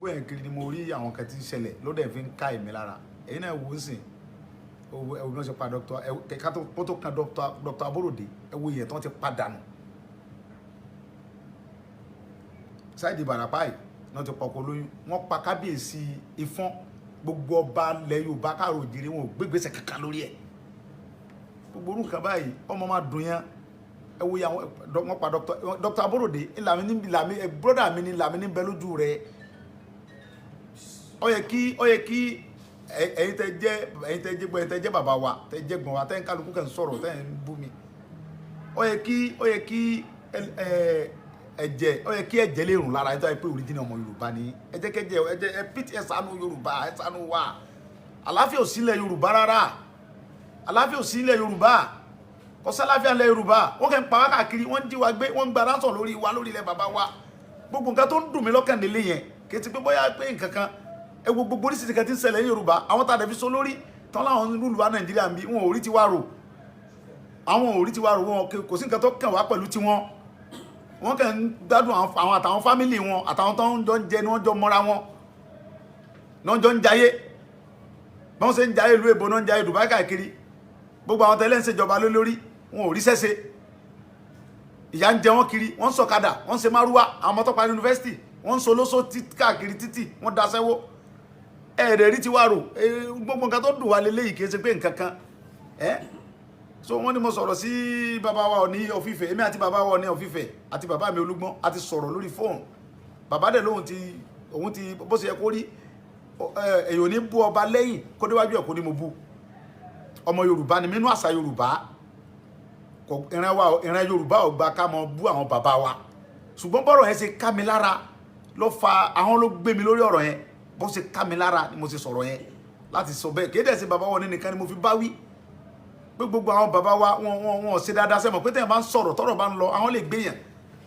bóyá kiri ni mo rí àwọn kan tí ń ṣẹlẹ̀ ló dẹ̀ fi ń ká èmi lára èyí náà wò ó sìn ẹwù náà ṣe pa dr kẹka tó kan dr Aborode ẹwù yẹn tó ti padà nù ṣáìdì Ìbàràpá yìí náà ti pọkọ lóyún wọn pa kábíyèsí Ifọ̀n gbogbo ọba ilẹ̀ Yorùbá káàró òjìrì wọn ò gbégbèsè kankan lórí ẹ̀ gbogbo orúkọ báyìí ọmọ máa dùn yẹn ẹwù yẹn wọn pa dr Aborode ìlàmì brọ́dà mi ní ìlàmì ní bẹ lójú rẹ̀ ó yẹ kí ẹ̀yin tẹ́ jẹ́ bàbá wa tẹ́ jẹ́ gbọ́n wa tẹ́ ń kálukú kẹ́ ń sọ̀rọ̀ tẹ́ ń bú mi ó yẹ kí ẹ̀jẹ̀ lè rùn lára ẹ̀ tó yẹ pé original ọmọ Yorùbá ni ẹ jẹ́ kẹ́jẹ́ ẹ pìtì ẹ ṣàánú Yorùbá ẹ ṣàánú wa àlàáfíà ò sí ilẹ̀ Yorùbá rárá àlàáfíà ò sí ilẹ̀ Yorùbá kò sálàáfíà ilẹ̀ Yorùbá wọ́n kẹ́ ń pa wá káàkiri wọ́n ń jí wa gbé wọ́n ń gba ránsọ̀ lórí wa lórí ilẹ̀ bàbá wa gbogbo nǹkan tó ń dùn mí lọ́kàn nílé yẹn kì í ti pé bóyá pé nǹkan kan ẹwọ gbogbo oríṣiríṣi kan tí ń ṣẹlẹ̀ ní Yorùbá àwọn tàdé fi so lórí tán láwọn rúlù wa Nàìjíríà ń bí wọn ò rí ti wá rò wọn kò sí nǹkan tó kàn wá pẹ̀lú tiwọn wọn kàn ń gbádùn àwọn àtàwọn fámìlì wọn àtàwọn tó ń jọ ń jẹ ni wọ́n jọ mọ́ra wọn náà jọ ń jayé bí wọ́n ṣe ń jayé ìlú èbó náà ń jayé Dubai káàkiri gbogbo àwọn tẹ́lẹ̀ ń ṣèjọba lórí wọn ò rí sẹ́sẹ́ ìyà ń jẹ wọn kiri wọ́n ń sọ̀kadà wọ́n ń ṣe márúwá àwọn ọmọ tó parí yunifásitì wọ́n ń so lóso káàkiri títì wọ́n daṣẹ́wó ẹ̀rẹ̀ rí ti wá rò gbogbo nǹkan tó dùn wá lélẹ́yìí kìí ṣe pé nǹkan kan so wọ́n ní mo sọ̀rọ̀ sí bàbá wa ní Ọ̀fífẹ́ èmi àti bàbá wa ní Ọ̀fífẹ́ àti bàbá mi Olúgbọ́n àti sọ̀rọ̀ lórí fóònù bàbá dẹ̀ lóhun òun ti bó ṣe yẹ kó rí èyàn ní bú ọba lẹ́yìn kó déwájú ẹ̀ kó ní mo bú ọmọ Yorùbá ni nínú àṣà Yorùbá ìran Yorùbá ò gbà ká mọ bú àwọn bàbá wa ṣùgbọ́n bọ́rọ̀ yẹn ṣe ká mi lára ló fa àwọn ló gbé mi lórí ọ̀rọ̀ yẹn bó ṣe ká mi lára ni mo ṣe sọ̀rọ̀ yẹn láti sọ bẹ́ẹ̀ kéde sí bàbá wọn nìkan ni mo fi bá wí pé gbogbo àwọn bàbá wa wọn ṣe dáadáa sẹ́mọ̀ pé tẹ̀yìn bá ń sọ̀rọ̀ tọ́rọ̀ bá ń lọ àwọn lè gbéyàn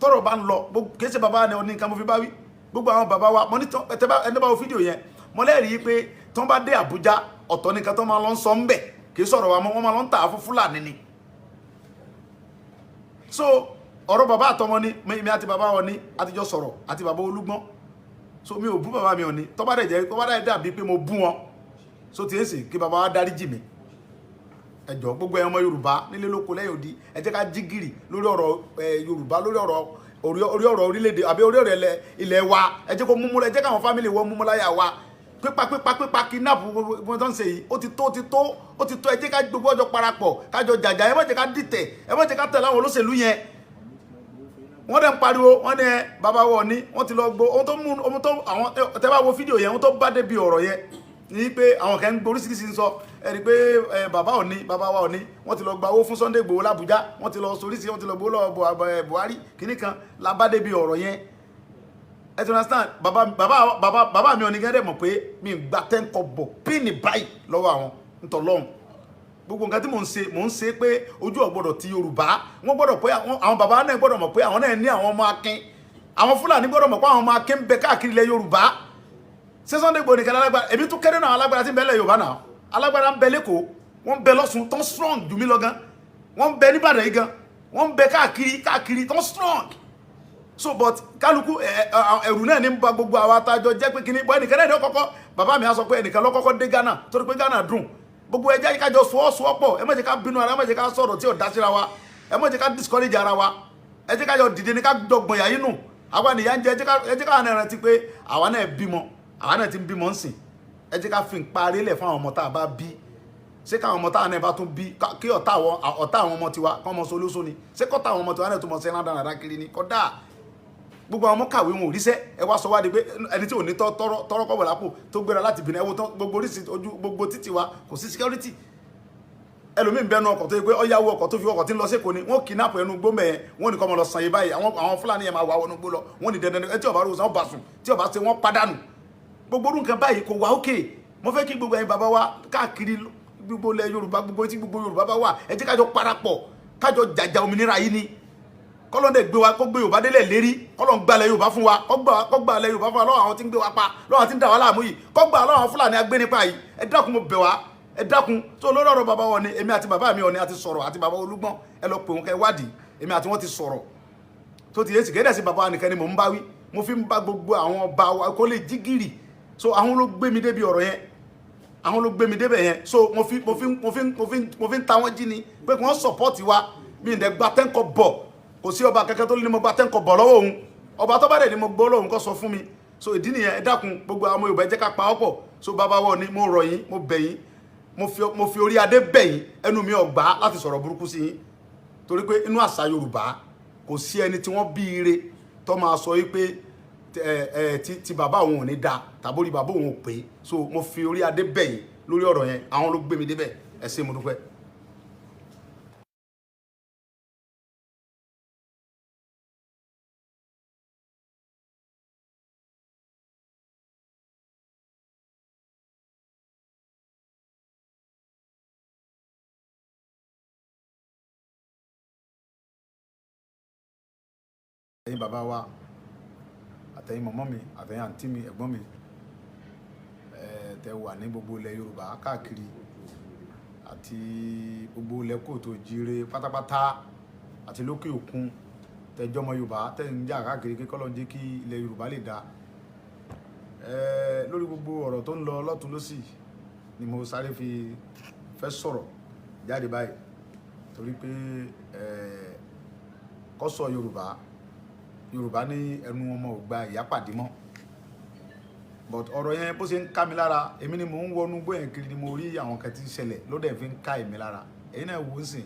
tọ́rọ̀ bá ń lọ kéde sí bàbá wọn nìkan mo fi bá wí gbogbo àwọn bàbá wa mo ní ẹni bá wo fídíò yẹn mo lẹ́rìí pé tí wọ́n bá dé Àbújá ọ̀tọ̀ nìkan tó máa lọ ń sọ ń bẹ̀ kì í sọ̀rọ̀ wa wọ́n máa lọ ń tà á fún Fúlàní ni so ọ̀rọ̀ bàbá àtọmọ ni mi àti bàbá wọn ni àtijọ́ sọ̀rọ̀ àti bàbá Olúgbọ́n so mi ò bú bàbá mi ò ní tó bá dẹ̀ jẹ́ kó bá dẹ̀ dàbí pé mo bú wọn so ti ń sìn kí bàbá wa dáríjì mi ẹ jọ̀ọ́ gbogbo ẹ̀yàn ọmọ Yorùbá nílé lóko lẹ́yìn odi ẹ jẹ́ ká jí gìrì lórí ọ̀rọ̀ Yorùbá lórí ọ̀rọ̀ orílẹ̀-èdè àbí orí ọ̀rọ̀ ilẹ̀ wa ẹ jẹ́ kó múmú ẹ jẹ́ káwọn fámìlì wọn múmú láyà wa pípa kidnap gbogbo tó ń ṣe yìí ó ti tó ẹ jẹ́ ká gbogbo ọjọ́ parapọ̀ kájọ jàjà ẹ má jẹ́ ká dìtẹ̀ ẹ má jẹ́ ká tẹ̀lé àwọn olóṣèlú yẹn wọ́n dẹ̀ ń pariwo wọ́n ní bàbá wọ̀ ní wọ́n ti lọ gbọ́ ohun tó àwọn tẹ́bá wo fídíò yẹn ohun tó bá débi ọ̀rọ̀ yẹn ní pé àwọn kan ń gbọ́ oríṣiríṣi ń sọ ẹ̀rí pé bàbá wa ò ní wọ́n ti lọ gba owó fún Sunday Igboho l'Abuja wọ́n ti lọ soríṣi wọ́n ti lọ gbowó lọ́wọ́ Buhari kìíní kan la bá débi ọ̀rọ̀ yẹn ẹ ti understand bàbá mi ò ní gẹ́gẹ́ mọ̀ pé mi ń gba 10 kọ́bọ̀ píìnì báyìí lọ́wọ́ àwọn ntọ́lọ́hún gbogbo nǹkan tí mò ń ṣe pé ojú ọ̀gbọ́dọ̀ ti Yorùbá wọ́n gbọ́dọ̀ pé àwọn bàbá náà gbọ́dọ̀ mọ̀ pé àwọn náà ní àwọn ọmọ akin àwọn Fúlàní gbọ́dọ̀ mọ̀ pé àwọn ọmọ akin ń bẹ káàkiri ilẹ̀ Yorùbá ṣé Sunday Igboho nìkan alágbára èmi tún kéré náà alágbára tí ń bẹ ilẹ̀ Yorùbá náà alágbára ń bẹ lẹ́kọ̀ọ́ wọ́n ń bẹ lọ́sùn tó ń strong jù mí lọ gan wọ́n ń bẹ níbàdàn yìí gan wọ́n ń bẹ káàkiri tó ń strong so but kálukú ẹ̀rù náà ní ba gbogbo àwọn atajọ jẹ́ pé kíní bọ́ ẹnìkan náà ní ọkọ̀kọ́ bàbá mi á sọ pé ẹnìkan lọ́kọ́kọ́ dé Ghana torí pé Ghana dùn gbogbo ẹjẹ́ kájọ sọ́ọ́sọ́pọ̀ ẹ má jẹ́ ká bínú ara ẹ má jẹ́ ká sọ̀rọ̀ tí ò dá síra wa ẹ má jẹ́ ká discourage ara wa ẹ jẹ́ kájọ dìde ní ká jọgbọ̀n yà yínú àwa nìyà ń jẹ ẹ jẹ́ ká náà rántí pé àwa náà bímọ àwa náà ti ń bímọ ń sìn ẹ jẹ́ ká fi ń parí lẹ̀ fún àwọn ọmọ tá a bá bí ṣé káwọn ọmọ táwọn náà bá tún bí kí ọ̀tá àwọn ọmọ tiwa kọ́ ọmọ solóso ni ṣé kọ́tà àwọn ọmọ tiwa náà tó mọ̀ sí ẹ̀rán dáradára kiri ni kọ́dà gbogbo àwọn ọmọ kàwé wọn ò ríṣẹ́ ẹ wá sọ wá di pé ẹni tí ò ní tọrọ kọ́bọ̀ lápò tó gbéra láti Benin ẹwọ tán gbogbo oríṣi ojú gbogbo títì wa kò sí security ẹlòmíín bẹnu ọkọ̀ tó yẹ pé ọyáwó ọkọ̀ tó fi ọkọ̀ tí ń lọ sí Èkó ni wọ́n kidnap ẹnu gbó mẹ́yẹn wọ́n ní kọ́ mọ́ lọ sàn yé báyìí àwọn Fúlàní yẹn máa wà wọnú gbó lọ wọ́n ní dandan ẹ tí ọba rò sàn ọba sùn tí ọba ṣe wọ́n padànù gbogbo orú nǹkan báyìí kò wá òkè mo fẹ́ kí gbogbo ẹ̀yin bàbá wa káàkiri gbogbo ilẹ̀ Yorùbá gbogbo tí gbogbo Yorùbá bá wà ẹ jẹ́ kájọ parapọ̀ kájọ jàjà òmìnira yìí ni kọ́lọ́n dẹ̀ gbé wa kó gbé Yorùbá délẹ̀ lérí kọ́lọ́n gbalẹ̀ Yorùbá fún wa kó gbalẹ̀ Yorùbá fún wa lọ́wọ́ àwọn tí ń gbé wa pa lọ́wọ́ àwọn tí ń dà wá láàmú yìí kó gbà lọ́wọ́ àwọn Fúlàní agbénipa yìí ẹ dákun mo bẹ̀ wá ẹ dákun tó lórí ọ̀rọ̀ bàbá wọn ni èmi àti bàbá mi ọ̀ni àti sọ̀rọ̀ àti bàbá Olúgbọ́n ẹ lọ pè wọn kẹ́ wádìí èmi àti wọn ti sọ̀rọ̀ tó ti yé sì kéde sí bàbá nìkan ni mò ń bá wí mo fi ń bá gbogbo àwọn ọba wa kó lè jí gìrì so àwọn ló gbé mi débi ọ̀rọ̀ yẹn àwọn ló gbé mi débẹ̀ yẹn so mo fi ń ta wọ́n jí ni pé kí wọ́n support wa mi ì dẹ̀ gba tẹ́ńkọ̀ bọ̀ kò sí ọba kẹ́kẹ́ tó ní mo gba tẹ́ńkọ̀ bọ̀ lọ́wọ́ òun ọba tó bá dẹ̀ ni mo gbọ́ lọ́hùn kó sọ fún mi so ìdí nìyẹn ẹ dákun gbogbo àwọn Yorùbá jẹ́ ká pa ọ́ pọ̀ so bàbá wọ̀ ni mo rọ̀ yín mo bẹ̀ yín mo fi orí adé bẹ̀ yín ẹnu mi ò gbà láti sọ̀rọ̀ burúkú sí yín torí pé inú àṣà Yorùbá kò sí ẹni tí wọ́n bí ire tó máa sọ wípé ti bàbá òun ò ní da tàbórí bàbá òun ò pé so mo fi orí adé bẹ̀ yín lórí ọ̀rọ̀ yẹn àwọn ló gbé mi débẹ̀ ẹ ṣé mo dúpẹ́. ẹ̀yin bàbá wa àtẹ̀yin mọ̀mọ́ mi àtẹ̀yin àǹtí mi ẹ̀gbọ́n mi tẹ wà ní gbogbo ilẹ̀ Yorùbá káàkiri àti gbogbo ilẹ̀ kóòtù òjíire pátápátá àti lókè òkun tẹjọ́ ọmọ Yorùbá tẹ̀ ń jà káàkiri kí kọ́lọ́ jẹ́ kí ilẹ̀ Yorùbá lè dáa lórí gbogbo ọ̀rọ̀ tó ń lọ lọ́tún lọ́sì ni mo sáré fi fẹ́ sọ̀rọ̀ jáde báyìí torí pé kọ́sọ̀ Yorùbá ní ẹnu ọmọ ò gba ìyá pàdé mọ́ but ọ̀rọ̀ yẹn bó ṣe ń ká mi lára èmi ni mò ń wọnú gbóyè kiri ni mo rí àwọn kan tí ń ṣẹlẹ̀ ló dẹ̀ fi ń ká èmi lára èyí náà wò ó sìn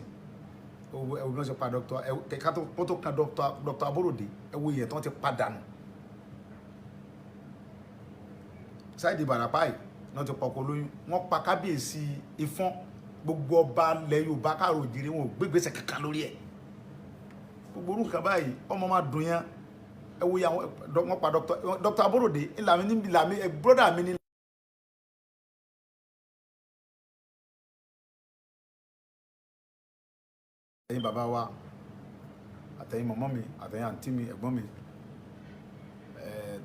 ẹwù náà ṣe pa ká tó kan Dr. Aborode ẹwù yẹn tó ti padà nù Saheed Barapa yìí náà ti pọkọ lóyún wọ́n pa kábíyèsí Ifọ̀n gbogbo ọba ilẹ̀ Yorùbá káàrọ̀ òjìrì wọn ò gbégbèsè kankan lórí ẹ̀ gbogbo orúkọ báyìí ọmọ máa dùn yẹn ẹ wo yàwọn wọn pa Dr. Aborode ìlàmì broda mi ni. ẹ̀yin bàbá wa àtẹ̀yin mọ̀mọ́ mi àtẹ̀yin àǹtí mi ẹ̀gbọ́n mi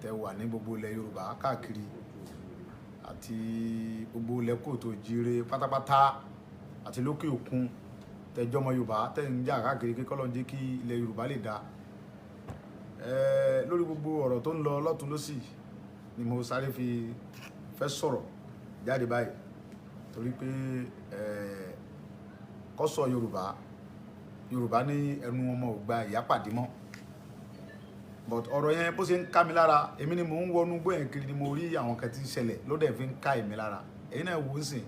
tẹ wà ní gbogbo ilẹ̀ Yorùbá káàkiri àti gbogbo ilẹ̀ kóòtù òjíire pátápátá àti lókè òkun tẹjọ́ ọmọ Yorùbá tẹ̀ ń jà káàkiri kí kọ́lọ́ jẹ́ kí ilẹ̀ Yorùbá lè dáa lórí gbogbo ọ̀rọ̀ tó ń lọ lọ́tún lọ́sì ni mo sáré fi fẹ́ sọ̀rọ̀ jáde báyìí torí pé kọ́sọ̀ Yorùbá ní ẹnu ọmọ ò gba ìyá pàdé mọ́ but ọ̀rọ̀ yẹn bó ṣe ń ká mi lára èmi ni mò ń wọnú gbóyè kiri ni mo rí àwọn kan tí ń ṣẹlẹ̀ ló dẹ̀ fi ń ká èmi lára èyí náà wò ó sìn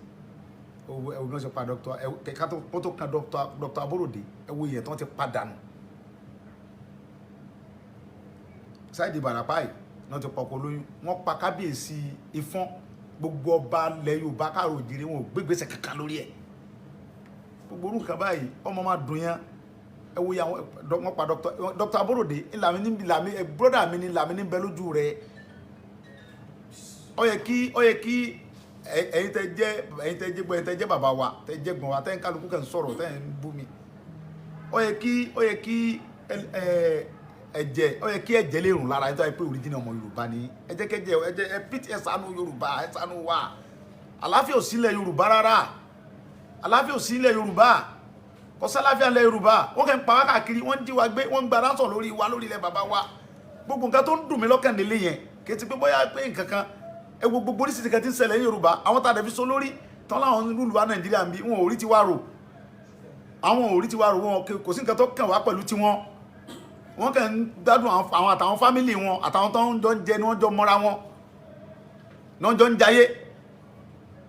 ẹwù náà ṣe pa ká tó kan Dr. Aborode ẹwù yẹn tó ti padà nù Saheed Barapa yìí náà ti pọkọ lóyún wọ́n pa kábíyèsí Ifọ̀n gbogbo ọba ilẹ̀ Yorùbá káàrọ̀ òjìrì wọn ò gbégbèsè kankan lórí ẹ̀ gbogbo orúkọ báyìí ọmọ máa dùn yẹn ẹ wo yàwọn wọ́n pa Dr. Aborode ìlàmì broda mi ni làmì ní bẹ lójú rẹ̀ ó yẹ kí ẹ̀yin tẹ́ jẹ́ bàbá wa tẹ́ jẹ́ gbọ́n wa tẹ́ ń kálukú kẹ́ ń sọ̀rọ̀ tẹ́ ń bú mi ó yẹ kí ẹ̀jẹ̀ lè rùn lára ẹ̀ tó yẹ pé original ọmọ Yorùbá ni ẹ jẹ́ kẹ́jẹ́ ẹ pìtì ẹ ṣàánú Yorùbá ẹ ṣàánú wa àlàáfíà ò sílẹ̀ Yorùbá rárá àlàáfíà ò sílẹ̀ Yorùbá kò sálàáfíà lẹ̀ Yorùbá wọ́n kẹ́ ń pa wá káàkiri wọ́n ń jí wa gbé wọ́n ń gba ránsọ̀ lórí wa lórí ilẹ̀ bàbá wa gbogbo nǹkan tó ń dùn mí lọ́kàn nílé yẹn kì í ti pé bóyá pé nǹkan kan ẹ wo gbogbo oríṣiríṣi kan tí ń ṣẹlẹ̀ ní Yorùbá àwọn tá a dẹ̀ fi so lórí tán láwọn lùlù wa Nàìjíríà ń bí wọn ò rí tiwa rò wọn kò sí nǹkan tó kàn wá pẹ̀lú tiwọn wọ́n kàn ń gbádùn àwọn àtàwọn fámìlì wọn àtàwọn tó ń jọ ń jẹ ni wọ́n jọ mọ́ra wọn náà jọ ń jayé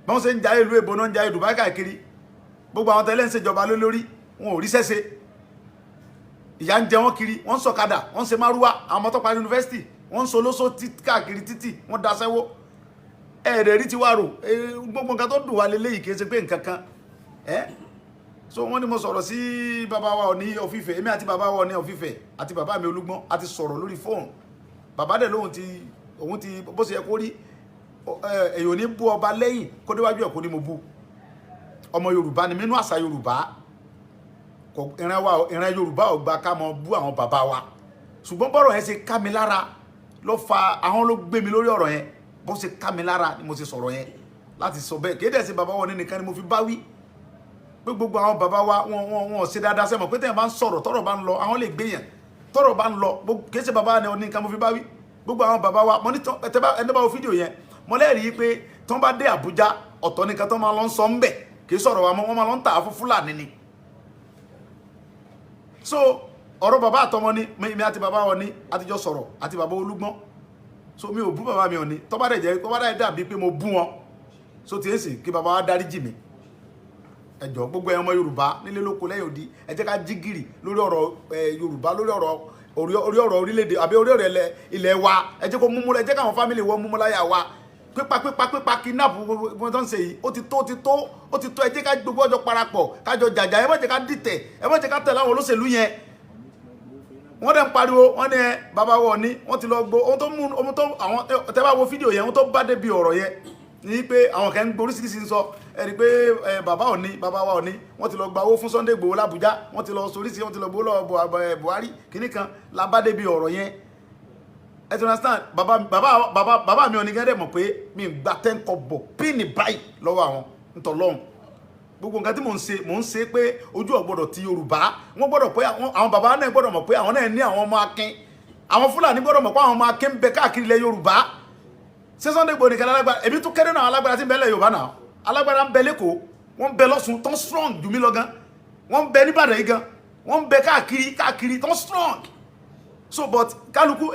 bí wọ́n ṣe ń jayé ìlú èbó náà ń jayé Dubai káàkiri gbogbo àwọn tẹ́lẹ̀ ń ṣèjọba lórí wọn ò rí sẹ́sẹ́ ìyà ń jẹ wọ́n kiri wọ́n ń sọ̀kadà wọ́n ń ṣe márúwá àwọn ọmọ tó parí yunifásitì wọ́n ń solóso káàkiri títì wọ́n daṣẹ́wó ẹ̀ẹ́dẹ̀ rí tiwa rò gbogbo nǹkan tó dùn wá lélẹ́yìí kì í ṣe pé nǹkan kan so wọ́n ní mo sọ̀rọ̀ sí bàbá wa Ọọ̀ni of Ifẹ̀ èmi àti bàbá wa Ọọ̀ni of Ifẹ̀ àti bàbá mi Olúgbọ́n àti sọ̀rọ̀ lórí fóònù bàbá dẹ̀ lóhun òun ti bó ṣe yẹ kó rí èyàn ní bú ọba lẹ́yìn kó déwájú ẹ̀ kó ní mo bú ọmọ Yorùbá ni nínú àṣà Yorùbá ìran Yorùbá ò gba ká mọ bú àwọn bàbá wa ṣùgbọ́n bọ́rọ̀ yẹn ṣe ká mi lára ló fa àwọn ló gbé mi lórí ọ̀rọ̀ yẹn bó ṣe ká mi lára ni mo ṣe sọ̀rọ̀ yẹn láti sọ bẹ́ẹ̀ kéde sí bàbá wọn nìkan ni mo fi bá wí pé gbogbo àwọn bàbá wa wọn ṣe dáadáa sẹ́mọ̀ pé tẹ̀yìn bá ń sọ̀rọ̀ tọ́rọ̀ bá ń lọ àwọn lè gbéyàn tọ́rọ̀ bá ń lọ kìí ṣe bàbá ni nìkan mo fi bá wí gbogbo àwọn bàbá wa mo ní ẹni bá wo fídíò yẹn mo lẹ́rìí pé tí wọ́n bá dé Àbújá ọ̀tọ̀ nìkan tó máa lọ sọ ń bẹ̀ kì í sọ̀rọ̀ wa mọ́ wọ́n máa lọ ń tà á fún Fúlàní ni. So ọ̀rọ̀ bàbá àtọmọ ni mi àti bàbá wọn ni àtijọ́ sọ̀rọ̀ àti bàbá Olúgbọ́n. So mi ò bú bàbá mi Ọọ̀ni tó bá dẹ̀ dàbí pé mo bú wọn so ti èsì kí bàbá wa dáríjì mi. Ẹ jọ̀ọ́ gbogbo ẹ̀yàn ọmọ Yorùbá nílé lóko lẹ́yìn odi ẹ jẹ́ ká jí gìrì lórí ọ̀rọ̀ Yorùbá lórí ọ̀rọ̀ orílẹ̀-èdè àbí orí ọ̀rọ̀ ilẹ̀ wa ẹ jẹ́ kó múmú ẹ jẹ́ káwọn fámìlì wọ́n múmú láyà wa pípa kidnap gbogbo tó ń ṣe yìí ó ti tó ẹ jẹ́ ká gbogbo ọjọ́ parapọ̀ kájọ jàjà ẹ má jẹ́ ká dìtẹ̀ ẹ má jẹ́ ká tẹ̀lé àwọn olóṣèlú yẹn wọ́n dẹ̀ ń pariwo wọ́n ní bàbá wọn ní wọ́n ti lọ gbó ohun tó àwọn tẹ́ bá wo fídíò yẹn ohun tó bá débi ọ̀rọ̀ yẹn ní pé àwọn kan ń gbé oríṣiríṣi ń sọ ẹ̀rí pé bàbá wa Ọọ̀ni wọ́n ti lọ gba owó fún Sunday Igboho l'Abuja wọ́n ti lọ soríṣi wọ́n ti lọ gbó lọ́wọ́ Buhari kìíní kan la bá débi ọ̀rọ̀ yẹn ẹ ti understand bàbá mi Ọọ̀ni gẹ́gẹ́ mọ̀ pé mi ń gba 10 kọ́bọ̀ píìnì báyìí lọ́wọ́ àwọn ntọ́lọ́hún gbogbo nǹkan tí mò ń ṣe pé ojú ọ̀gbọ́dọ̀ ti Yorùbá wọ́n gbọ́dọ̀ pé àwọn bàbá náà gbọ́dọ̀ mọ̀ pé àwọn náà ní àwọn ọmọ akin àwọn Fúlàní gbọ́dọ̀ mọ̀ pé àwọn ọmọ akin ń bẹ káàkiri ilẹ̀ Yorùbá ṣé Sunday Igboho nìkan alágbára èmi tún kéré náà alágbára tí ń bẹ ilẹ̀ Yorùbá náà alágbára ń bẹ lẹ́kọ̀ọ́ wọ́n ń bẹ lọ́sùn tán strong jù mí lọ gan wọ́n ń bẹ níbàdàn yìí gan wọ́n ń bẹ káàkiri tán strong so but kálukú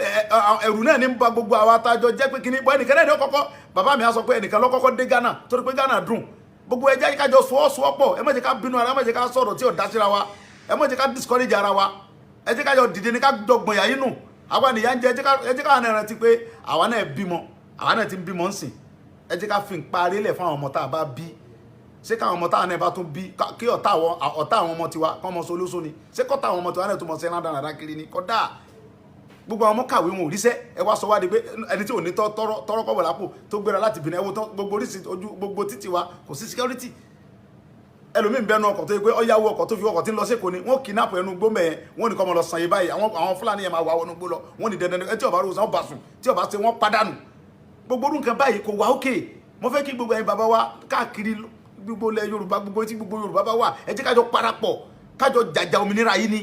ẹ̀rù náà ní ba gbogbo àwa tájọ jẹ́ pé kíní bọ́ ẹnìkan náà ní ọkọ̀kọ́ bàbá mi á sọ pé ẹnìkan lọ́kọ́kọ́ dé Ghana torí pé Ghana dùn gbogbo ẹ jẹ́ kájọ sọ́wọ́sowọ́pọ̀ ẹ má jẹ́ ká bínú ara ẹ má jẹ́ ká sọ̀rọ̀ tí ò dá síra wa ẹ má jẹ́ ká discourage ara wa ẹ jẹ́ kájọ dìde ní ká jọgbọ̀n yà yínú àwa nìyà ń jẹ ẹ jẹ́ ká náà rántí pé àwa náà bímọ àwa náà ti ń bímọ ń sìn ẹ jẹ́ ká fi ń parí lẹ̀ fún àwọn ọmọ tá a bá bí ṣé káwọn ọmọ táwọn náà bá tún bí kí ọ̀tá àwọn ọmọ tiwa kọ́ ọmọ solóso ni ṣé kọ́tà àwọn ọmọ tiwa náà tún mọ̀ sí ẹ̀rán dáradára kiri ni kọ́dà gbogbo àwọn ọmọ kàwé wọn ò ríṣẹ́ ẹ wá sọ wá di pé ẹni tí ò ní tọrọ kọ́bọ̀ lápò tó gbéra láti bìnrin ẹwọ tán gbogbo oríṣi ojú gbogbo títì wa kò sí security ẹlòmíín bẹnu ọkọ̀ tó yẹ pé ọyáwó ọkọ̀ tó fi ọkọ̀ tí ń lọ sí Èkó ni wọ́n kidnap ẹnu gbó mẹ́ẹ̀ wọ́n ní kọ́ mọ́ lọ sàn yé báyìí àwọn Fúlàní yẹn máa wà wọnú gbó lọ wọ́n ní dandan ẹ tí ọba rò sàn bá sùn tí ọba ṣe wọ́n padànù gbogbo orú nǹkan báyìí kò wá òkè mo fẹ́ kí gbogbo ẹ̀yin bàbá wa káàkiri gbogbo ilẹ̀ Yorùbá gbogbo tí gbogbo Yorùbá bá wà ẹ jẹ́ kájọ parapọ̀ kájọ jàjà òmìnira yìí ni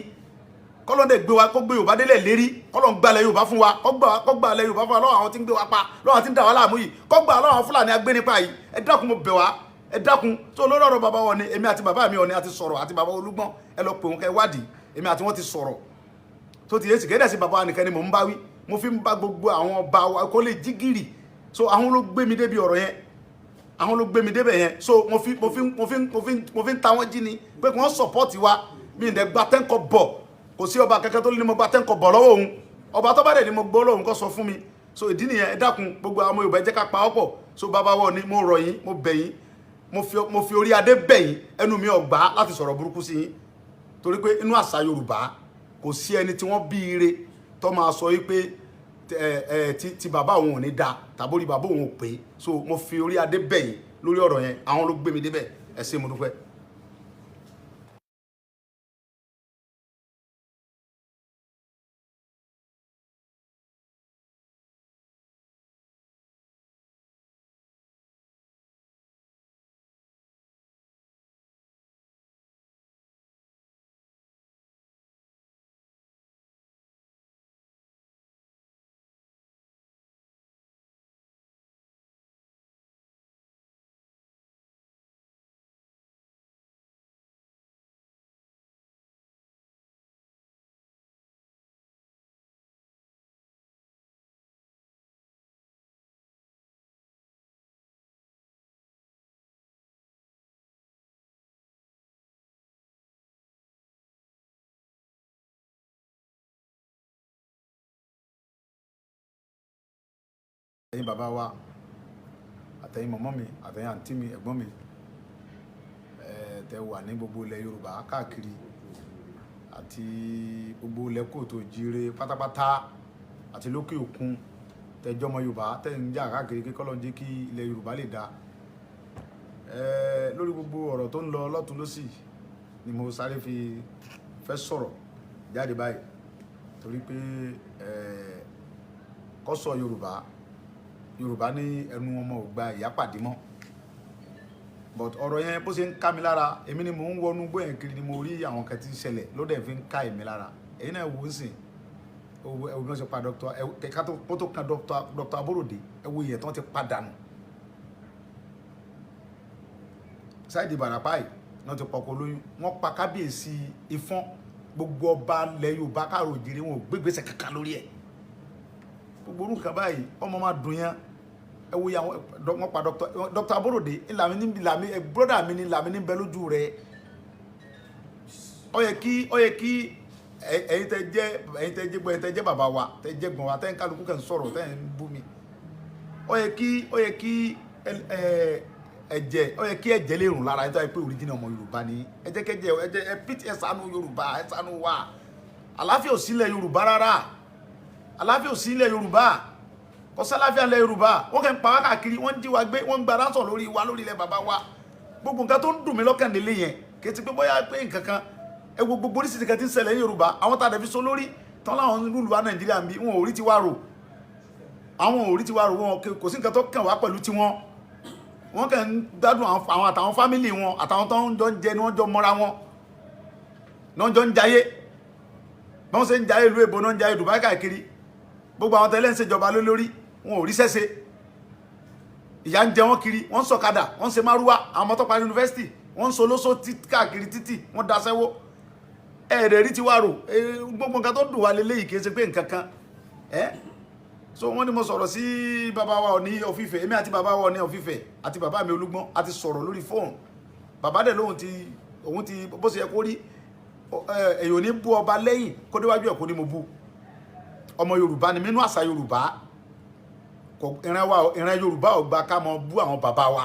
kọ́lọ́n dẹ̀ gbé wa kó gbé Yorùbá délẹ̀ lérí kọ́lọ́n gbalẹ̀ Yorùbá fún wa kó gbalẹ̀ Yorùbá fún wa lọ́wọ́ àwọn tí ń gbé wa pa lọ́wọ́ àwọn tí ń dà wá láàmú yìí kó gbà lọ́wọ́ àwọn Fúlàní agbénipa yìí ẹ dákun mo bẹ̀ wá ẹ dákun tó lórí ọ̀rọ̀ bàbá wọn ni èmi àti bàbá mi Ọọ̀ni àti sọ̀rọ̀ àti bàbá Olúgbọ́n ẹ lọ pè wọn kẹ wádìí èmi àti wọn ti sọ̀rọ̀ tó ti yéèsì kéde sí bàbá wa nìkan ni mò ń bá wí mo fi ń bá gbogbo àwọn ọba wa kó lè jí gìrì so àwọn ló gbé mi débi ọ̀rọ̀ yẹn àwọn ló gbé mi débẹ̀ yẹn so mo fi ń ta wọ́n jí ni pé kí wọ́n support wa mi ì dẹ̀ gba 10 kọ́bọ̀ kò sí ọba kẹ́kẹ́ tó lé ní mo gba 10 kọ́bọ̀ lọ́wọ́ òun ọba tó bá dẹ̀ ni mo gbọ́ lọ́hùn kó sọ fún mi so ìdí nìyẹn ẹ dákun gbogbo àwọn Yorùbá ẹ jẹ́ ká pa ọ́ pọ̀ so bàbá wọn ni mo rọ̀ yín mo bẹ̀ yín mo fi orí adé bẹ̀ yín ẹnu mi ò gbà láti sọ̀rọ̀ burúkú sí yín torí pé inú àṣà Yorùbá kò sí ẹni tí wọ́n bí ire tó máa sọ yí pé ti bàbá òun ò ní da tàbí orí bàbá òun ò pé so mo fi orí adé bẹ̀ yín lórí ọ̀rọ̀ yẹn àwọn ló gbé mi débẹ̀ ẹ ṣé mo dúpẹ́. ẹ̀yin bàbá wa àtẹ̀yin mọ̀mọ́ mi àtẹ̀yin àǹtí mi ẹ̀gbọ́n mi tẹ́ wà ní gbogbo ilẹ̀ Yorùbá káàkiri àti gbogbo ilẹ̀ kóòtù òjíire pátápátá àti lókè òkun tẹ́jọ́ ọmọ Yorùbá tẹ́ ń jà káàkiri kí kọ́lọ́n jẹ́ kí ilẹ̀ Yorùbá lè dá lórí gbogbo ọ̀rọ̀ tó ń lọ lọ́tún lọ́sì ni mo sáré fi fẹ́ sọ̀rọ̀ jáde báyìí torí pé kọ́sọ̀ Yorùbá ní ẹnu ọmọ ò gba ìyá pàdé mọ́ but ọ̀rọ̀ yẹn bó ṣe ń ká mi lára èmi ni mò ń wọnú gbóyìn kiri ni mo rí àwọn kan tí ń ṣẹlẹ̀ ló dẹ̀ fi ń ká èmi lára èyí náà wò ó sìn ẹwù náà ṣe pa dr ẹka tó kan dr Aborode ẹwù yẹn tó ti padànù Saheed Ìbàràpá yìí náà ti pọkọ lóyún wọ́n pa kábíyèsí Ifọ̀n gbogbo ọba ilẹ̀ Yorùbá káàrọ̀ òjìrì wọn ò gbégbèsè kankan lórí ẹ̀ gbogbo orúkọ báyìí ọmọ máa dùn yẹn ẹwù yẹn wọ́n pa dr Aborode ìlàmì broda mi ni ìlàmì ní bẹ lójú rẹ̀ ó yẹ kí ẹ̀yin tẹ́ jẹ́ bàbá wa tẹ́ jẹ́ gbọ́n wa tẹ́ ń kálukú kẹ́ ń sọ̀rọ̀ tẹ́ ń bú mi ó yẹ kí ẹ̀jẹ̀ lè rùn lára ẹjọ́ pé original ọmọ Yorùbá ni ẹ jẹ́ kẹ́jẹ́ ẹ pìtì ẹ ṣàánú Yorùbá ẹ ṣàánú wa àlàáfíà ò sí ilẹ̀ Yorùbá rárá àlàáfíà ò sí ilẹ̀ Yorùbá kò sí àlàáfíà ilẹ̀ Yorùbá wọ́n kẹ́ ń pa wá káàkiri wọ́n ń jí wa gbé wọ́n ń gba ránṣọ̀ lórí wa lórí ilẹ̀ bàbá wa gbogbo nǹkan tó ń dùn mí lọ́kàn nílé yẹn kì í ti pé bóyá pé nǹkan kan ewu gbogbo oríṣiríṣi kan ti ń ṣẹlẹ̀ ní Yorùbá àwọn tá a dẹ̀ fi so lórí tán láwọn rúùlù wa Nàìjíríà ń bí wọn ò rí ti wá rò àwọn ò rí ti wá rò wọn kò sí nǹkan tó kàn wá pẹ̀lú tiwọn wọn kàn ń gbádùn àwọn àtàwọn fámìlì wọn àtàwọn tó ń jọ ń jẹ ni wọ́n jọ mọ́ra wọn náà jọ ń jayé bọ́n ṣe ń jayé ìlú èbó náà ń jayé Dubai káàkiri gbogbo àwọn tẹ́lẹ̀ ń ṣèjọba lórí wọn ò rí sẹ́sẹ́ ìyà ń jẹ wọn kiri wọ́n ń sọ̀kadà wọ́n ń ṣe márúwá àwọn ọmọ tó parí yunifásitì wọ́n ń solóso káàkiri títì wọ́n daṣẹ́wó ẹ̀rẹ̀ rí ti wá rò gbogbo nǹkan tó dùn wá lélẹ́yìí kìí ṣe pé nǹkan kan so wọ́n ní mo sọ̀rọ̀ sí bàbá wa Ọọ̀ni of Ifẹ̀ èmi àti bàbá wa Ọọ̀ni of Ifẹ̀ àti bàbá mi Olúgbọ́n a ti sọ̀rọ̀ lórí fóònù bàbá dẹ̀ lóhun òun ti bó ṣe yẹ kó rí èyí ò ní bú ọba lẹ́yìn kó déwájú ẹ̀ kó ní mo bú ọmọ Yorùbá ni nínú àṣà Yorùbá ìran Yorùbá ò gba ká mọ bú àwọn bàbá wa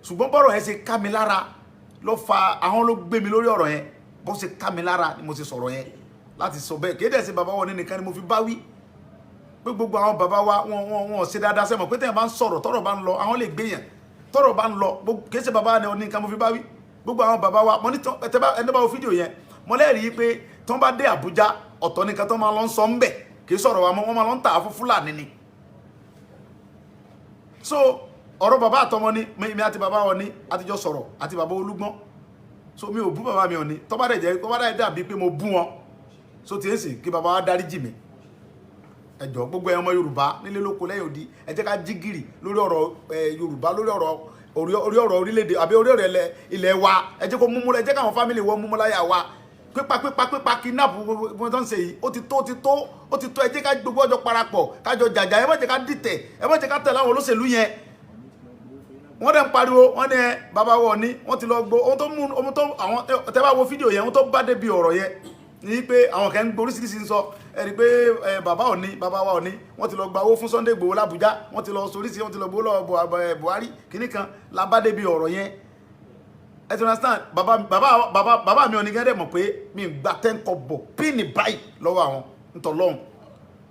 ṣùgbọ́n bọ́rọ̀ yẹn ṣe ká mi lára ló fa àwọn ló gbé mi lórí ọ̀rọ̀ yẹn bó ṣe ká mi lára ni mo ṣe sọ̀rọ̀ yẹn láti sọ bẹ́ẹ̀ kéde sí bàbá wọn nìkan ni mo fi bá wí pé gbogbo àwọn bàbá wa wọn ṣe dáadáa sẹ́mọ̀ pé tẹ́yìn bá ń sọ̀rọ̀ tọ́rọ̀ bá ń lọ àwọn lè gbéyàn tọ́rọ̀ bá ń lọ kéde sí bàbá wọn nìkan mo fi bá wí gbogbo àwọn bàbá wa mo ní ẹni bá wo fídíò yẹn mo lẹ́rìí pé tí wọ́n bá dé Àbújá ọ̀tọ̀ nìkan tó máa lọ ń sọ ń bẹ̀ kì í sọ̀rọ̀ wa wọ́n máa lọ ń tà á fún Fúlàní ni so ọ̀rọ̀ bàbá àtọmọ ni mi àti bàbá wọn ni àtijọ́ sọ̀rọ̀ àti bàbá Olúgbọ́n so mi ò bú bàbá mi Ọọ̀ni tó bá dẹ̀ dàbí pé mo bú wọn so tí èsì kí bàbá wa dáríjì mi ẹ jọ̀ọ́ gbogbo ọmọ Yorùbá nílé lóko lẹ́yìn odi ẹ jẹ́ ká jí gìrì lórí ọ̀rọ̀ Yorùbá lórí ọ̀rọ̀ orílẹ̀-èdè àbí orí ọ̀rọ̀ ilẹ̀ wa ẹ jẹ́ kó múmú ẹ jẹ́ káwọn fámìlì wọn múmú láyà wa pípa kidnap gbogbo tó ń ṣe yìí ó ti tó ẹ jẹ́ ká gbogbo ọjọ́ parapọ̀ kájọ jàjà ẹ má jẹ́ ká dìtẹ̀ ẹ má jẹ́ ká tẹ̀lé àwọn olóṣèlú yẹn wọ́n dẹ̀ ń pariwo wọ́n ní bàbá wọn ní wọ́n ti lọ gbó ohun tó àwọn tẹ́ bá wo fídíò yẹn ohun tó bá débi ọ̀rọ̀ yẹn ní pé àwọn kan ń gbé oríṣiríṣi ń sọ ẹni pé bàbá wa Ọọ̀ni wọ́n ti lọ gba owó fún Sunday Igboho l'Abuja wọ́n ti lọ soríṣi wọ́n ti lọ gbó lọ́wọ́ Buhari kìíní kan la bá débi ọ̀rọ̀ yẹn ẹ ti understand bàbá mi Ọọ̀ni gẹ́gẹ́ mọ̀ pé mi gba 10 kọ́bọ̀ píìnì báyìí lọ́wọ́ àwọn ntọ́lọ́hún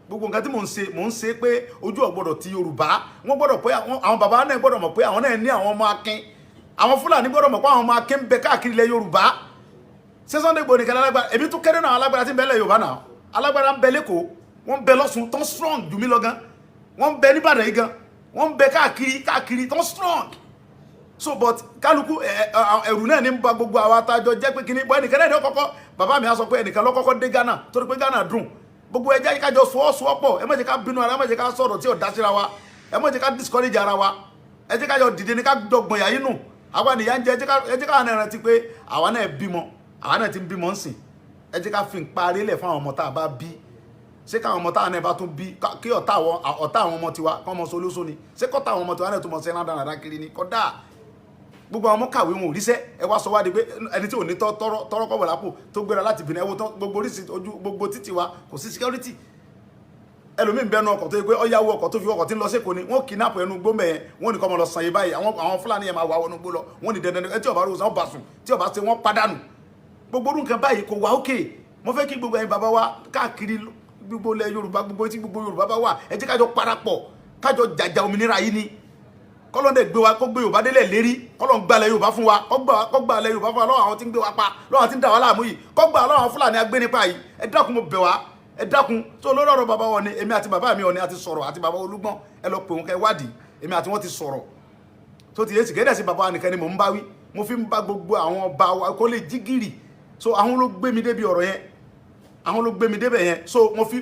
gbogbo nǹkan tí mò ń ṣe pé ojú ọ̀gbọ́dọ̀ ti Yorùbá wọ́n gbọ́dọ̀ pé àwọn bàbá náà gbọ́dọ̀ mọ̀ pé àwọn náà ní àwọn ọmọ akin àwọn Fúlàní gbọ́dọ̀ mọ̀ pé àwọn ọmọ akin ń bẹ káàkiri ilẹ̀ Yorùbá ṣé Sunday Igboho nìkan alágbára èmi tún kéré náà alágbára tí ń bẹ ilẹ̀ Yorùbá náà alágbára ń bẹ lẹ́kọ̀ọ́ wọ́n ń bẹ lọ́sùn tán strong jù mí lọ gan wọ́n ń bẹ níbàdàn yìí gan wọ́n ń bẹ káàkiri tán strong so but kálukú ẹ̀rù náà ní ń ba gbogbo àwọn atajọ jẹ́ pé kíní bọ́ ẹnìkan náà ní ọkọ̀kọ́ bàbá mi á sọ pé ẹnìkan lọ́kọ́kọ́ dé Ghana torí pé Ghana dùn gbogbo ẹjẹ́ yìí kájọ sọ́ọ́sọ́pọ̀ ẹ má jẹ́ ká bínú ara ẹ má jẹ́ ká sọ̀rọ̀ tí ò dá síra wa ẹ má jẹ́ ká discourage ara wa ẹ jẹ́ kájọ dìde ní ká dọ̀gbọ̀n yà yín nù àwa nìyà ń jẹ ẹ jẹ́ ká náà rántí pé àwa náà bímọ àwa náà ti ń bímọ ń sìn ẹ jẹ́ ká fi ń parí lẹ̀ fún àwọn ọmọ tá a bá bí ṣé káwọn ọmọ táwọn náà bá tún bí kí ọ̀tá àwọn ọmọ tiwa kọ́ ọmọ solóso ni ṣé kọ́tà àwọn ọmọ tiwa náà tún mọ̀ sí ẹ̀ náà dáradára kiri ni kọ́dà gbogbo àwọn ọmọ kàwé wọn ò ríṣẹ́ ẹ wá sọ wá di pé ẹni tí ò ní tọrọ kọ́bọ̀ lápò tó gbéra láti bìnrin ẹwọ gbogbo oríṣi ojú gbogbo títì wa kò sí security ẹlòmíín bẹnu ọkọ̀ tó yẹ pé ọyáwó ọkọ̀ tó fi ọkọ̀ tí ń lọ sí Èkó ni wọ́n kidnap ẹnu gbó mẹ́yẹn wọ́n ní kọ́ ọmọ lọ sàn yìí báyìí àwọn Fúlàní yẹn máa wà wọnú gbó lọ wọ́n ní dandan ẹ tí ọba rò sàn bá sùn tí ọba ṣe wọ́n padànù gbogbo orú nǹkan báyìí kò wá òkè mo fẹ́ kí gbogbo ẹ̀yin bàbá wa káàkiri gbogbo ilẹ̀ Yorùbá gbogbo tí gbogbo Yorùbá bá wà ẹ jẹ́ kájọ parapọ̀ kájọ jàjà òmìnira yìí ni kọ́lọ́ndẹ̀ gbé wa kó gbé Yorùbá délẹ̀ lérí kọ́lọ́n gbalẹ̀ Yorùbá fún wa kọ́ gbalẹ̀ Yorùbá fún wa lọ́wọ́ àwọn tí ń gbé wa pa lọ́wọ́ àwọn tí ń dà wá láàmú yìí kọ́ gbà lọ́wọ́ àwọn Fúlàní agbénipa yìí ẹ dákun mo bẹ̀ wá ẹ dákun tó lórí ọ̀rọ̀ bàbá wọn ni èmi àti bàbá mi Ọọ̀ni àti sọ̀rọ̀ àti bàbá Olúgbọ́n ẹ lọ pè wọn kẹ́ wádìí èmi àti wọn ti sọ̀rọ̀ tó ti yé sì gẹ́dẹ̀ sí bàbá nìkan ni mò ń bá wí mo fi ń bá gbogbo àwọn ọba wa kó lè jí gìrì so àwọn ló gbé mi débi ọ̀rọ̀ yẹn àwọn ló gbé mi débẹ̀ yẹn so mo fi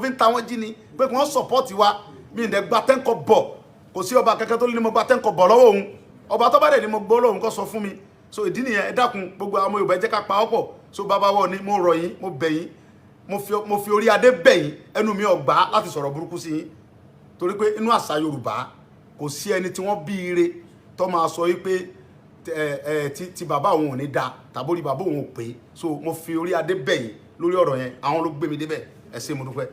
ń ta wọ́n jí ni pé kí wọ́n support wa mi ìdẹ̀ gba tẹ́ńkọ̀ bọ̀ kò sí ọba kẹ́kẹ́ tó ní mo gba tẹ́ńkọ̀ bọ̀ lọ́wọ́ òun ọba tó bá dẹ̀ ni mo gbọ́ lóhun kó sọ fún mi so ìdí nìyẹn ẹ dákun gbogbo àwọn Yorùbá jẹ́ ká pa ọ́ pọ̀ so bàbá wọ ni mo rọ̀ yín mo bẹ̀ yín mo fi orí adé bẹ̀ yín ẹnu mi ò gbà láti sọ̀rọ̀ burúkú sí yín torí pé inú àṣà Yorùbá kò sí ẹni tí wọ́n bí ire tó máa sọ yí pé ti bàbá òun ò ní da tàbórí bàbá òun ò pé so mo fi orí adé bẹ̀ yín lórí ọ̀rọ̀ yẹn àwọn ló gbé mi débẹ̀ ẹ ṣé mo dúpẹ́.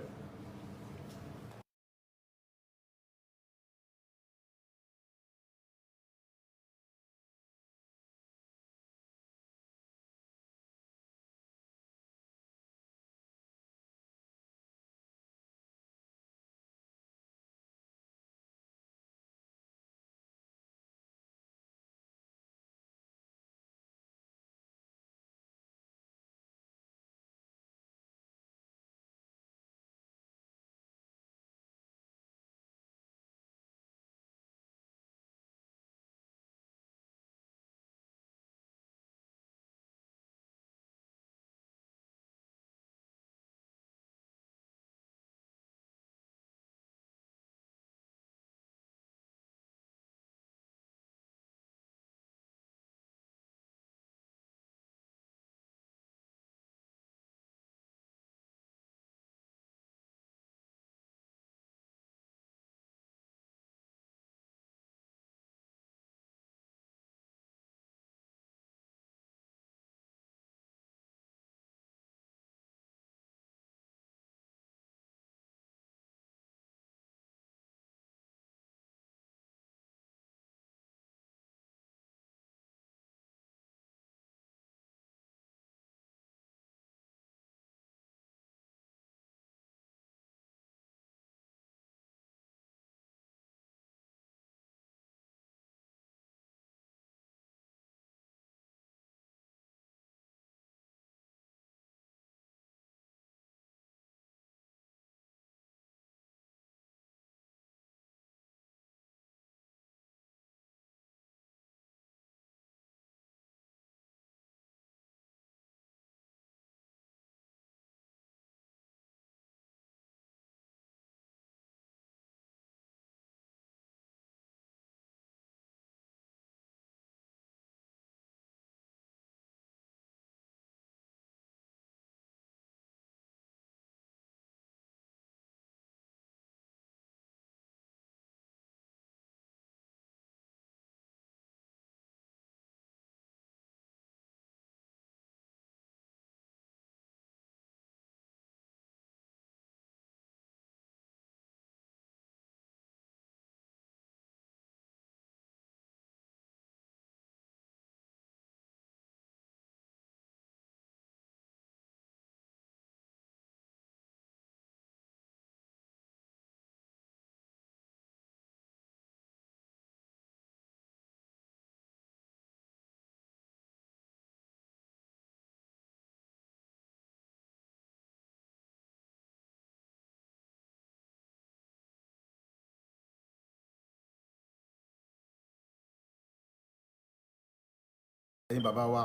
ẹ̀yin bàbá wa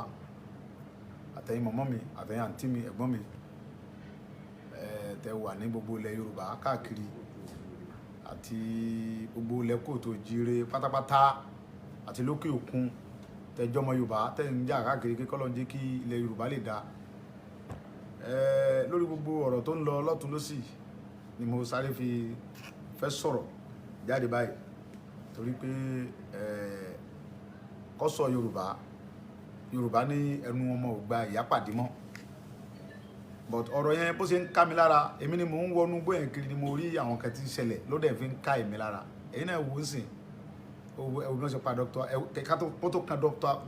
àtẹ̀yin mọ̀mọ́ mi àtẹ̀yin àǹtí mi ẹ̀gbọ́n mi tẹ wà ní gbogbo ilẹ̀ Yorùbá káàkiri àti gbogbo ilẹ̀ kóòtù òjíire pátápátá àti lókè òkun tẹjọ́ ọmọ Yorùbá tẹ̀ ń jà káàkiri kí kọ́lọ́ ń jẹ́ kí ilẹ̀ Yorùbá lè dáa lórí gbogbo ọ̀rọ̀ tó ń lọ lọ́tún lọ́sì ni mo sáré fi fẹ́ sọ̀rọ̀ jáde báyìí torí pé kọ́sọ̀ Yorùbá ní ẹnu ọmọ ò gba ìyá pàdé mọ́ but ọ̀rọ̀ yẹn bó ṣe ń ká mi lára èmi ni mò ń wọnú gbóyè kiri ni mo rí àwọn kan tí ń ṣẹlẹ̀ ló dẹ̀ fi ń ká èmi lára èyí náà wò ó sìn ẹwù bí wọ́n ṣe pa kẹ́kẹ́ tó kan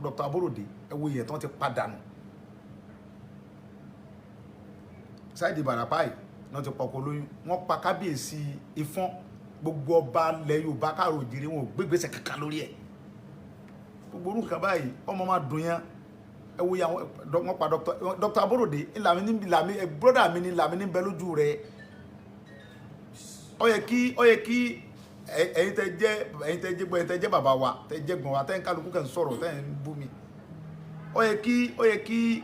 Dr. Aborode ẹwù yẹn tí wọ́n ti padà nù sáìdì Ìbàràpá yìí náà ti pọkọ lóyún wọ́n pa kábíyèsí Ifọ̀n gbogbo ọba ilẹ̀ Yorùbá káàró òjìrì wọn ò gbégbèsè kankan lórí ẹ̀ gbogbo orúkọ kan báyìí ọmọ máa dùn yẹn ẹwù yà wọ́n pa Dr. Aborode ìlàmì brọ́dà mi ni ìlàmì ní bẹ lójú rẹ̀ ó yẹ kí ẹ̀yin tẹ́ jẹ́ bàbá wa tẹ́ jẹ́ gbọ̀n wa tẹ́ ń kálukú kẹ́ ń sọ̀rọ̀ tẹ́ ń bú mi ó yẹ kí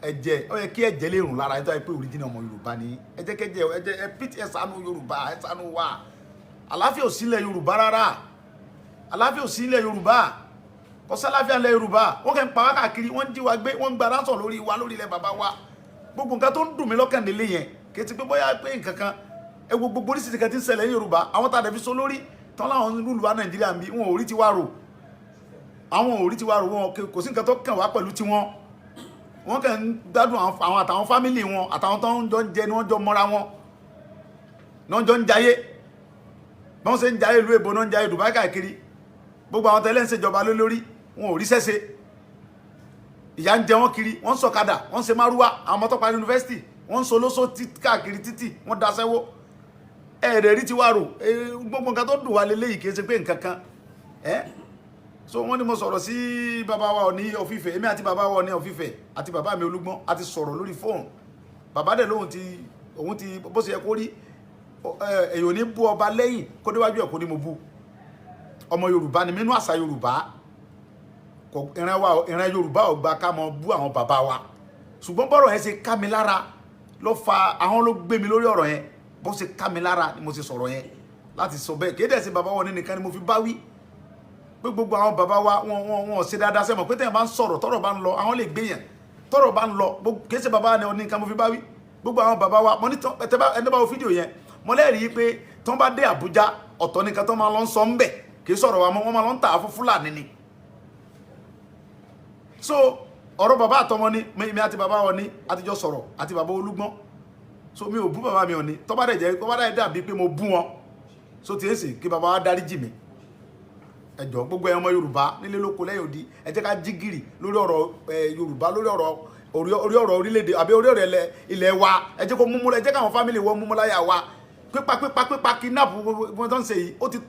ẹ̀jẹ̀ ó yẹ kí ẹ̀jẹ̀ lè rùn lára ẹ tó yẹ pé original ọmọ Yorùbá ni ẹ jẹ́ kẹ́jẹ́ ẹ pìtì ẹ ṣàánú Yorùbá ẹ ṣàánú wa àlàáfíà ò sí ilẹ̀ Yorùbá rárá àlàáfíà ò sí ilẹ̀ Yorùbá kò sí àlàáfíà ilẹ̀ Yorùbá wọ́n kẹ́ ń pa wá káàkiri wọ́n ń jí wa gbé wọ́n ń gba ránṣọ̀ lórí wa lórí ilẹ̀ bàbá wa gbogbo nǹkan tó ń dùn mí lọ́kàn nílé yẹn kì í ti pé bóyá pé nǹkan kan ẹ gbogbo oríṣiríṣi kan ti ń ṣẹlẹ̀ ní Yorùbá àwọn tá a dẹ̀ fi so lórí tán láwọn lùlù wa Nàìjíríà ń bí wọn ò rí tiwa rò àwọn ò rí tiwa rò wọn kò sí nǹkan tó kàn wá pẹ̀lú tiwọn wọ́n kàn ń gbádùn àwọn àtàwọn fámìlì wọn àtàwọn tó ń jọ ń jẹ ni wọ́n jọ mọ́ra wọn náà jọ ń jayé bí wọ́n ṣe ń jayé ìlú èbó náà ń jayé Dubai káàkiri gbogbo àwọn tẹ́lẹ̀ ń ṣèjọba lórí wọn ò rí sẹ́sẹ́ ìyà ń jẹ wọ́n kiri wọ́n ń sọ̀kadà wọ́n ń ṣe márúwá àwọn ọmọ tó parí yunifásitì wọ́n ń solóso káàkiri títì wọ́n daṣẹ́wó ẹ̀ẹ́dẹ̀ rí tiwa rò gbogbo nǹkan tó dùn wá lélẹ́yìí kì í ṣe pé nǹkan kan so wọ́n ní mo sọ̀rọ̀ sí bàbá wa ní Ọ̀fífẹ́ èmi àti bàbá wa ní Ọ̀fífẹ́ àti bàbá mi Olúgbọ́n àti sọ̀rọ̀ lórí fóònù bàbá dẹ̀ lóhun òun ti bó ṣe yẹ kó rí èyàn ní bú ọba lẹ́yìn kó déwájú ẹ̀ kó ní mo bú ọmọ Yorùbá ni nínú àṣà Yorùbá ìran Yorùbá ò gbà ká mọ bú àwọn bàbá wa ṣùgbọ́n bọ́rọ̀ yẹn ṣe ká mi lára ló fa àwọn ló gbé mi lórí ọ̀rọ̀ yẹn bó ṣe ká mi lára ni mo ṣe sọ̀rọ̀ yẹn láti sọ bẹ́ẹ̀ kéde sí bàbá wọn nìkan ni mo fi bá wí pé gbogbo àwọn bàbá wa wọn ṣe dáadáa sẹ́mọ̀ pé tẹ̀yìn bá ń sọ̀rọ̀ tọ́rọ̀ bá ń lọ àwọn lè gbéyàn tọ́rọ̀ bá ń lọ kìí ṣe bàbá ni nìkan mo fi bá wí gbogbo àwọn bàbá wa mo ní ẹni bá wo fídíò yẹn mo lẹ́rìí pé tí wọ́n bá dé Àbújá ọ̀tọ̀ nìkan tó máa lọ ń sọ ń bẹ̀ kìí sọ̀rọ̀ wa wọ́n máa lọ ń tà á fún Fúlàní ni so ọ̀rọ̀ bàbá àtọmọ ni mi àti bàbá wọn ni àtijọ́ sọ̀rọ̀ àti bàbá Olúgbọ́n so mi ò bú bàbá mi ò ní tó bá dẹ̀ dàbí pé mo bú wọn so tí èsì kí bàbá wa dáríjì mi ẹjọ gbogbo ọmọ Yorùbá nílé lóko lẹ́yìn odi ẹ jẹ́ ká jí gìrì lórí ọ̀rọ̀ Yorùbá lórí ọ̀rọ̀ orílẹ̀-èdè àbí orí ọ̀rọ̀ ilẹ̀ wa ẹ jẹ́ kó múmú ẹ jẹ́ káwọn fámìlì wọn múmú láyà wa pípa kidnap wọn tó ń ṣe yìí ó ti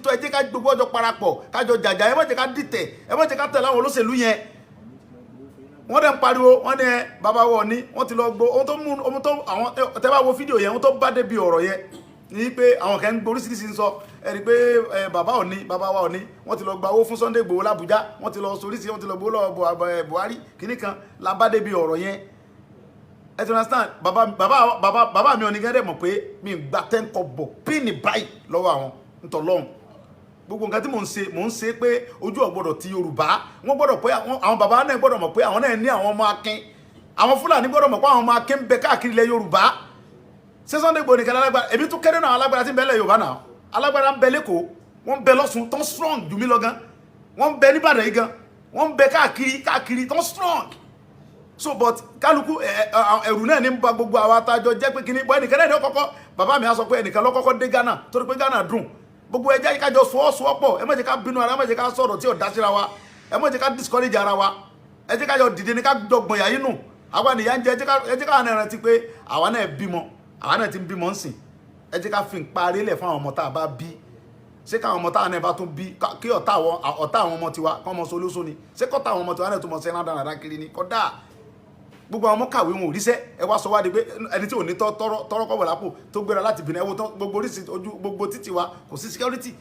tó ẹ jẹ́ ká gbogbo ọjọ́ parapọ̀ kájọ jàjà ẹ má jẹ́ ká dìtẹ̀ ẹ má jẹ́ ká tẹ̀lé àwọn olóṣèlú yẹn wọ́n dẹ̀ ń pariwo wọ́n ní bàbá wọn ní wọ́n ti lọ gbó ohun tó àwọn tẹ́ bá wo fídíò yẹn ohun tó bá débi ọ̀rọ̀ yẹn ní pé àwọn kan oríṣiríṣi ń sọ ẹ̀rí pé bàbá wa òní wọ́n ti lọ gba owó fún Sunday Igboho l'Abuja wọ́n ti lọ soríṣi wọ́n ti lọ gbowó lọ́wọ́ Buhari kìíní kan labá débi ọ̀rọ̀ yẹn ẹ ti understand bàbá mi òní gẹ́gẹ́ mọ̀ pé mi ń gba 10 kọ́bọ̀ píìnì báyìí lọ́wọ́ àwọn ntọ́lọ́hún gbogbo nǹkan tí mò ń ṣe pé ojú ọ̀gbọ́dọ̀ ti Yorùbá wọ́n gbọ́dọ̀ pé àwọn bàbá náà gbọ́dọ̀ mọ̀ pé àwọn náà ní àwọn ọmọ akin àwọn Fúlàní gbọ́dọ̀ mọ̀ pé àwọn ọmọ akin ń bẹ káàkiri ilẹ̀ Yorùbá ṣé Sunday Igboho nìkan alágbára èmi tún kéré náà alágbára tí ń bẹ ilẹ̀ Yorùbá náà alágbára ń bẹ lẹ́kọ̀ọ́ wọ́n ń bẹ lọ́sùn tó ń strong jù mí lọ gan wọ́n ń bẹ níbàdàn yìí gan wọ́n ń bẹ káàkiri tó ń strong so but kálukú ẹ̀rù náà ní ba gbogbo àwa tájọ jẹ́ pé kíní bọ́ ẹnìkan náà ní ọkọ̀kọ́ bàbá mi á sọ pé ẹnìkan lọ́kọ́kọ́ dé Ghana torí pé Ghana dùn gbogbo ẹjẹ́ kájọ sọ́ọ́sọ́pọ̀ ẹ má jẹ́ ká bínú ara ẹ má jẹ́ ká sọ̀rọ̀ tí ò dá síra wa ẹ má jẹ́ ká discourage ara wa ẹ jẹ́ kájọ dìde ní ká jọgbọ̀n yà yínú àwa nìyà ń jẹ ẹ jẹ́ ká náà rántí pé àwa náà bímọ àwa náà ti ń bímọ ń sìn ẹ jẹ́ ká fi ń parí lẹ̀ fún àwọn ọmọ tá a bá bí ṣé káwọn ọmọ táwọn náà bá tún bí kí ọ̀tá àwọn ọmọ tiwa kọ́ ọmọ solóso ni ṣé kọ́tà àwọn ọmọ tiwa náà tún mọ̀ sẹ́nà dáradára kiri ni kọ́dà gbogbo àwọn ọmọ kàwé wọn ò ríṣẹ́ ẹ wá sọ wá di pé ẹni tí ò ní tọrọ kọ́bọ̀ lápò tó gbéra láti bìnrin ẹwọ́ tán gbogbo oríṣi ojú gbogbo títì wa kò sí security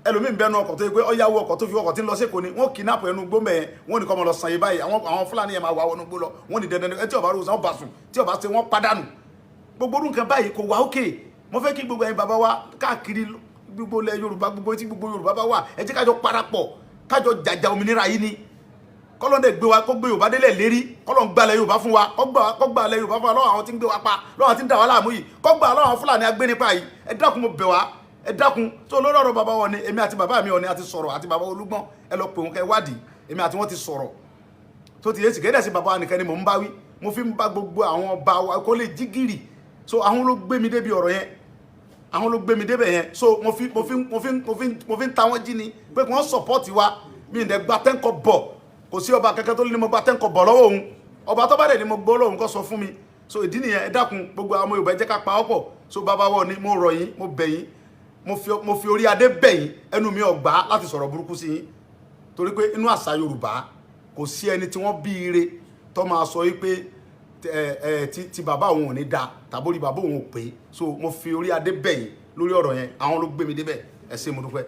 ẹlòmíín bẹnu ọkọ̀ tó yẹ pé ọyáwó ọkọ̀ tó fi ọkọ̀ tí ń lọ sí Èkó ni wọ́n kidnap ẹnu gbó mẹ́ẹ̀ wọ́n ní kọ́ ọmọ lọ sàn yìí báyìí àwọn Fúlàní yẹn máa wà wọnú gbó lọ wọ́n ní dandan ẹ tí ọba rò sàn bá sùn tí ọba ṣe wọ́n pàdánù gbogbo orú nǹkan báyìí kò wá òkè mo fẹ́ kí gbogbo ẹ̀yin bàbá wa káàkiri gbogbo ilẹ̀ Yorùbá gbogbo tí gbogbo Yorùbá bá wà ẹ jẹ́ kájọ parapọ̀ kájọ jàjà òmìnira yìí ni kọ́lọ́n dẹ̀ gbé wa kó gbé Yorùbá délẹ̀ lérí kọ́lọ́n gbalẹ̀ Yorùbá fún wa kó gbalẹ̀ Yorùbá fún wa lọ́wọ́ àwọn tí ń gbé wa pa lọ́wọ́ àwọn tí ń dà wá láàmú yìí kó gbà lọ́wọ́ àwọn Fúlàní agbénipa yìí ẹ dákun mo bẹ̀ wá ẹ dákun tó lórí ọ̀rọ̀ bàbá wọn ni èmi àti bàbá mi ọ̀ni àti sọ̀rọ̀ àti bàbá Olúgbọ́n ẹ lọ pè wọn kẹ́ wádìí èmi àti wọn ti sọ̀rọ̀ tó ti yé sì kéde sí bàbá nìkan ni mò ń bá wí mo fi ń bá gbogbo àwọn ọba wa kó lè jí gìrì so àwọn ló gbé mi débi ọ̀rọ̀ yẹn àwọn ló gbé mi débẹ̀ yẹn so mo fi ń ta wọ́n jí ni pé kí wọ́n support wa mi ì dẹ̀ gba 10 kọ́bọ̀ kò sí ọba kankan tó lé ní mo gba 10 kọ́bọ̀ lọ́wọ́ òun ọba tó bá dẹ̀ ni mo gbọ́ lọ́hùn kó sọ fún mi so ìdí nìyẹn ẹ dákun gbogbo àwọn Yorùbá jẹ́ ká pa ọ́pọ̀ so bàbá wọn ni mo rọ̀ yín mo bẹ̀ yín mo fi orí adé bẹ̀ yín ẹnu mi ò gbà láti sọ̀rọ̀ burúkú sí yín torí pé inú àṣà Yorùbá kò sí ẹni tí wọ́n bí ire tó máa sọ yí pé ti bàbá òun ò ní da tàbórí bàbá òun ò pé so mo fi orí adé bẹ̀ yín lórí ọ̀rọ̀ yẹn àwọn ló gbé mi débẹ̀ ẹ ṣé mo dúpẹ́.